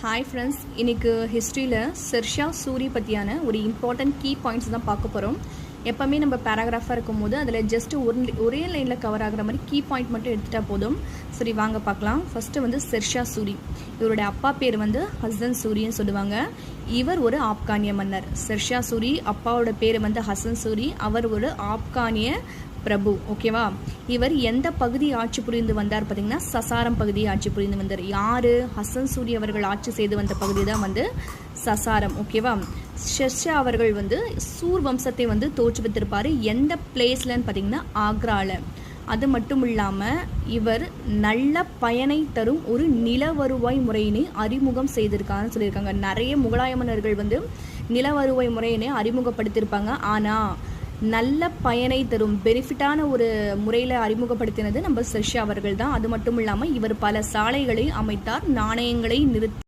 Hi friends, இன்றைக்கி ஹிஸ்ட்ரியில் ஷெர்ஷா சூரி பற்றியான ஒரு இம்பார்ட்டன்ட் கீ பாயிண்ட்ஸ் தான் பார்க்க போகிறோம். எப்போவுமே நம்ம பேராகிராஃபாக இருக்கும்போது அதில் ஜஸ்ட்டு ஒரே லைனில் கவர் ஆகிற மாதிரி கீ பாயிண்ட் மட்டும் எடுத்துகிட்டா போதும். சரி, வாங்க பார்க்கலாம். ஃபஸ்ட்டு ஷெர்ஷா சூரி. இவருடைய அப்பா பேர் ஹசன் சூரின்னு சொல்லுவாங்க. இவர் ஒரு ஆப்கானிய மன்னர். ஷெர்ஷா சூரி அப்பாவோட பேர் ஹசன் சூரி. அவர் ஒரு ஆப்கானிய பிரபு. ஓகேவா? இவர் எந்த பகுதி ஆட்சி புரிந்து வந்தார் பார்த்தீங்கன்னா, சசாரம் பகுதியை ஆட்சி புரிந்து வந்தார். யார்? ஹசன் சூரி அவர்கள் ஆட்சி செய்து வந்த பகுதி தான் சசாரம். ஓகேவா? ஷெர்ஷா அவர்கள் சூர் வம்சத்தை தோற்றுவித்திருப்பார். எந்த பிளேஸ்லன்னு பார்த்தீங்கன்னா ஆக்ராவில். அது மட்டும் இல்லாமல் இவர் நல்ல பயனை தரும் ஒரு நில வருவாய் முறையினை அறிமுகம் செய்திருக்காருன்னு சொல்லியிருக்காங்க. நிறைய முகலாய மன்னர்கள் நில வருவாய் முறையினை அறிமுகப்படுத்தியிருப்பாங்க. ஆனால் நல்ல பயனை தரும் பெனிஃபிட்டான ஒரு முறையில் அறிமுகப்படுத்தினது நம்ம ஷெர்ஷா அவர்கள் தான். அது மட்டும் இல்லாமல் இவர் பல சாலைகளை அமைத்தார், நாணயங்களை நிறுத்தி